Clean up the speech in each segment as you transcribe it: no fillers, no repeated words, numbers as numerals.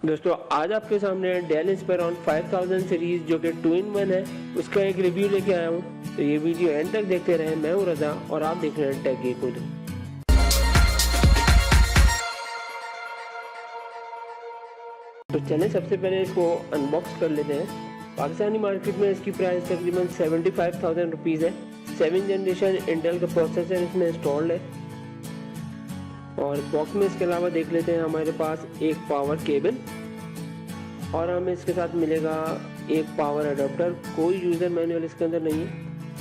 दोस्तों आज आपके सामने डेल इंस्पायरॉन 5000 सीरीज जो कि 2-in-1 है उसका एक रिव्यू लेके आया हूँ। तो ये वीडियो एंड तक देखते रहें। मैं हूँ रजा और आप देख रहे हैं टेक गीक खुद। तो चलें सबसे पहले इसको अनबॉक्स कर लेते हैं। पाकिस्तानी मार्केट में इसकी प्राइस तकरीबन 75,000 रुपीज़ है। 7th जनरेशन इंटेल का प्रोसेसर इसमें इंस्टॉल्ड है। और बॉक्स में इसके अलावा देख लेते हैं हमारे पास एक पावर केबल और हमें इसके साथ मिलेगा एक पावर अडाप्टर। कोई यूज़र मैनुअल इसके अंदर नहीं है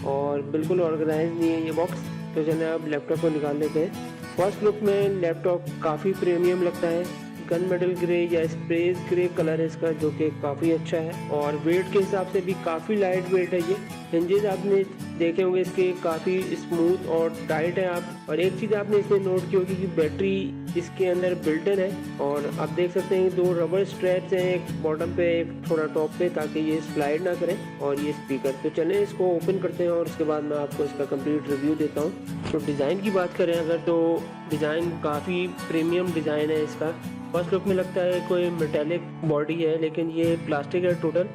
और बिल्कुल ऑर्गेनाइज नहीं है ये बॉक्स। तो चलिए अब लैपटॉप को निकाल लेते हैं। फर्स्ट लुक में लैपटॉप काफ़ी प्रीमियम लगता है। गन मेटल ग्रे या स्पेस ग्रे कलर है इसका, जो कि काफ़ी अच्छा है और वेट के हिसाब से भी काफ़ी लाइट वेट है ये। हिंजेस आपने देखे होंगे इसके काफ़ी स्मूथ और टाइट है आप। और एक चीज़ आपने इसमें नोट की होगी कि बैटरी इसके अंदर बिल्ट इन है और आप देख सकते हैं 2 रबर स्ट्रैप्स हैं, एक बॉटम पे एक थोड़ा टॉप पे, ताकि ये स्लाइड ना करें। और ये स्पीकर, तो चलें इसको ओपन करते हैं और उसके बाद मैं आपको इसका कंप्लीट रिव्यू देता हूँ। तो डिज़ाइन की बात करें अगर, तो डिज़ाइन काफ़ी प्रीमियम डिज़ाइन है इसका। फर्स्ट लुक में लगता है कोई मेटेलिक बॉडी है, लेकिन ये प्लास्टिक है टोटल।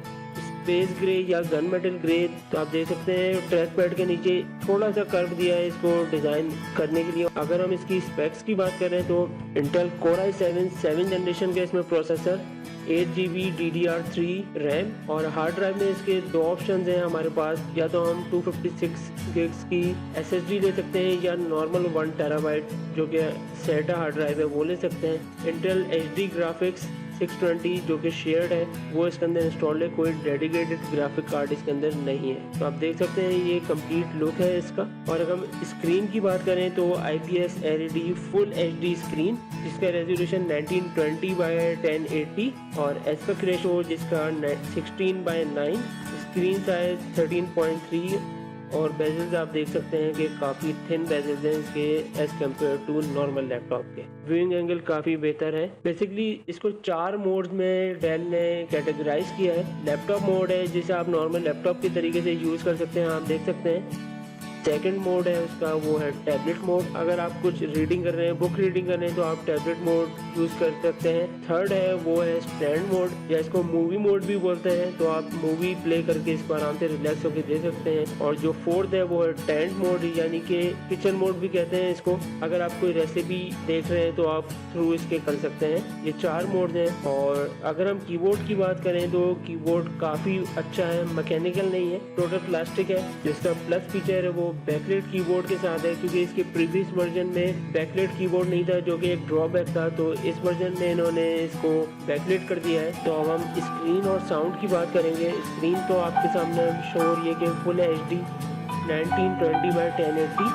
स्पेस ग्रे या गन मेटल ग्रे, तो आप देख सकते हैं ट्रैक पैड के नीचे थोड़ा सा कर्व दिया है इसको डिज़ाइन करने के लिए। अगर हम इसकी स्पेक्स की बात करें तो Intel Core i7 7th generation का इसमें प्रोसेसर, 8GB DDR3 रैम और हार्ड ड्राइव में इसके 2 ऑप्शन हैं हमारे पास। या तो हम 256 gigs की SSD ले सकते हैं या नॉर्मल 1 TB जो कि SATA हार्ड ड्राइव है वो ले सकते हैं। इंटेल HD ग्राफिक्स 620 जो कि शेयर्ड है वो इसके अंदर इंस्टॉल्ड है। कोई डेडिकेटेड ग्राफिक कार्ड इसके अंदर नहीं है। तो आप देख सकते हैं ये कंप्लीट लुक है इसका। और अगर हम स्क्रीन की बात करें तो IPS LED full HD screen, जिसका रेजोल्यूशन 1920x1080 और एस्पेक्ट रेशो जिसका 16:9, स्क्रीन साइज 13.3 और बेजल्स आप देख सकते हैं कि काफ़ी थिन बेजल्स हैं इसके as compare to normal laptop के। व्यूइंग एंगल काफ़ी बेहतर है। बेसिकली इसको 4 मोड्स में डेल ने कैटेगराइज किया है। लैपटॉप मोड है जिसे आप नॉर्मल लैपटॉप के तरीके से यूज़ कर सकते हैं, आप देख सकते हैं। सेकंड मोड है उसका, वो है टैबलेट मोड। अगर आप कुछ रीडिंग कर रहे हैं, बुक रीडिंग कर रहे हैं, तो आप टैबलेट मोड यूज़ कर सकते हैं। थर्ड है वो है स्टैंड मोड या इसको मूवी मोड भी बोलते हैं, तो आप मूवी प्ले करके इसको आराम से रिलैक्स होकर दे सकते हैं। और जो फोर्थ है वो है टेंट मोड, यानी कि किचन मोड भी कहते हैं इसको। अगर आप कोई रेसिपी देख रहे हैं तो आप थ्रू इसके कर सकते हैं। ये 4 मोड हैं। और अगर हम कीबोर्ड की बात करें तो कीबोर्ड काफ़ी अच्छा है, मैकेनिकल नहीं है, टोटल प्लास्टिक है। जिसका प्लस फीचर है वो बैकलाइट कीबोर्ड के साथ है, क्योंकि इसके प्रीवियस वर्जन में बैकलाइट कीबोर्ड नहीं था जो कि एक ड्रॉबैक था। तो इस वर्जन में इन्होंने इसको बैकलाइट कर दिया है। तो अब हम स्क्रीन और साउंड की बात करेंगे। स्क्रीन तो आपके सामने शो हो रही है कि फुल HD 1920x1080।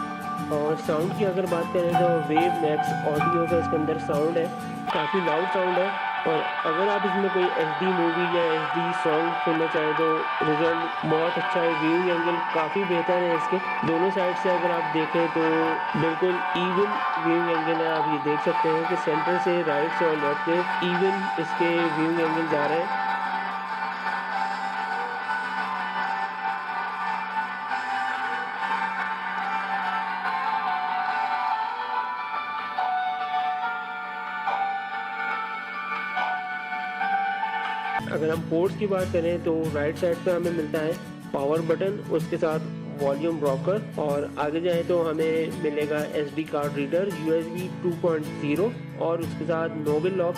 और साउंड की अगर बात करें तो वेव मैक्स ऑडियो का इसके अंदर साउंड है, काफ़ी लाउड साउंड है। और अगर आप इसमें कोई HD मूवी या HD सॉन्ग सुनना चाहें तो रिजल्ट बहुत अच्छा है। व्यूइंग एंगल काफ़ी बेहतर है इसके। दोनों साइड से अगर आप देखें तो बिल्कुल इवन व्यूइंग एंगल है। आप ये देख सकते हैं कि सेंटर से राइट से और लेफ्ट से इवन इसके व्यूइंग एंगल जा रहे हैं। अगर हम पोर्ट्स की बात करें तो राइट साइड पे हमें मिलता है पावर बटन, उसके साथ वॉल्यूम रॉकर। और आगे जाए तो हमें मिलेगा SD कार्ड रीडर USB 2.0 और उसके साथ नोबल लॉक।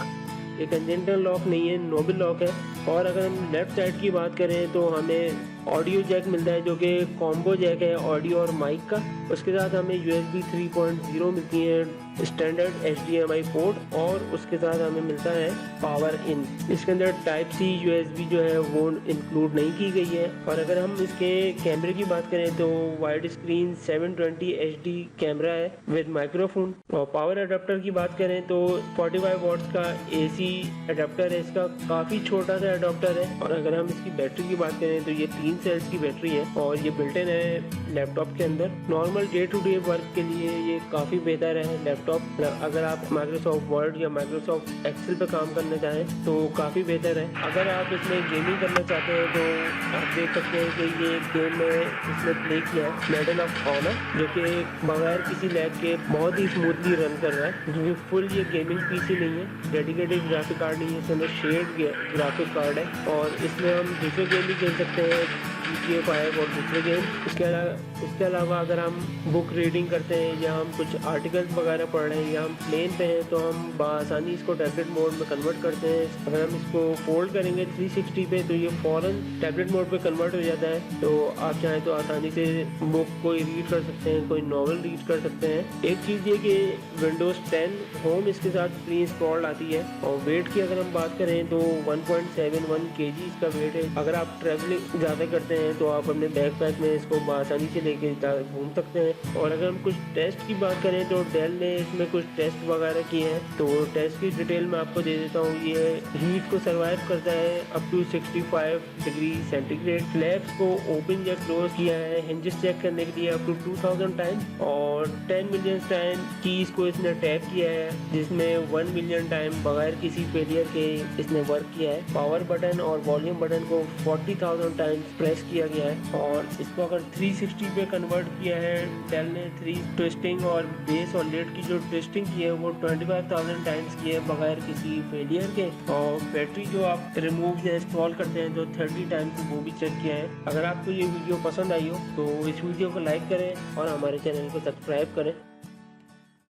एक कंजेंटल लॉक नहीं है, नोबल लॉक है। और अगर हम लेफ्ट साइड की बात करें तो हमें ऑडियो जैक मिलता है जो कि कॉम्बो जैक है ऑडियो और माइक का। उसके साथ हमें USB 3.0 मिलती है स्टैंडर्ड HDMI पोर्ट और उसके साथ हमें मिलता है पावर इन। इसके अंदर टाइप C USB जो है वो इंक्लूड नहीं की गई है। और अगर हम इसके कैमरे की बात करें तो वाइड स्क्रीन 720 HD कैमरा है विद माइक्रोफोन। और पावर अडाप्टर की बात करें तो 45 वॉट्स का AC अडाप्टर है इसका, काफ़ी छोटा सा अडोप्टर है। और अगर हम इसकी बैटरी की बात करें तो ये 3 सेल्स की बैटरी है और ये बिल्ट इन है लैपटॉप के अंदर। Normal day to day work के लिए ये काफ़ी बेहतर है लैपटॉप। अगर आप माइक्रोसॉफ्ट वर्ड या माइक्रोसॉफ्ट एक्सेल पे काम करना चाहें तो काफ़ी बेहतर है। अगर आप इसमें गेमिंग करना चाहते हैं तो आप देख सकते हैं कि ये गेम में इसने प्ले किया है मेडल ऑफ ऑनर, जो कि बगैर किसी लैग के बहुत ही स्मूथली रन कर रहा है, क्योंकि फुल ये गेमिंग पीसी नहीं है, डेडिकेटेड ग्राफिक कार्ड नहीं है, इसमें शेयर्ड ग्राफिक कार्ड है। और इसमें हम दूसरे गेम भी खेल सकते हैं, GTA 5 और दूसरे गेम। इसके अलावा अगर हम बुक रीडिंग करते हैं या हम कुछ आर्टिकल्स वगैरह पढ़ रहे हैं या हम प्लेन पे हैं तो हम बआसानी इसको टैबलेट मोड में कन्वर्ट करते हैं। अगर हम इसको फोल्ड करेंगे 360 पे तो ये फ़ौरन टैबलेट मोड पे कन्वर्ट हो जाता है। तो आप चाहें तो आसानी से बुक कोई रीड कर सकते हैं, कोई नॉवल रीड कर सकते हैं। एक चीज़ ये कि विंडोज़ 10 होम इसके साथ प्री इंस्टॉल्ड आती है। और वेट की अगर हम बात करें तो 1.71 kg इसका वेट है। अगर आप ट्रैवलिंग ज़्यादा करते हैं तो आप अपने बैकपैक में इसको आसानी से लेके घूम सकते हैं। और अगर हम कुछ टेस्ट की बात करें तो डेल ने इसमें कुछ टेस्ट वगैरह किए हैं, तो टेस्ट की डिटेल मैं आपको दे देता हूँ। ये हीट को सर्वाइव करता है up to 65 degree centigrade. Flaps को ओपन या क्लोज किया है हिंजेस चेक करने के लिए अप टू 2000 टाइम। और 10 मिलियन टाइम कीज को इसने टैप किया है, जिसमें 1 मिलियन टाइम बगैर किसी फेलियर के इसने वर्क किया है। पावर बटन और वॉल्यूम बटन को 40,000 टाइम्स प्रेस किया गया है। और इसको अगर 360 पे कन्वर्ट किया है डेल ने, 3 ट्विस्टिंग और बेस और लेट की जो ट्विस्टिंग की है वो 25,000 टाइम्स की है बगैर किसी फेलियर के। और बैटरी जो आप रिमूव या इंस्टॉल करते हैं जो 30 टाइम्स वो भी चेक किया है। अगर आपको ये वीडियो पसंद आई हो तो इस वीडियो को लाइक करें और हमारे चैनल को सब्सक्राइब करें।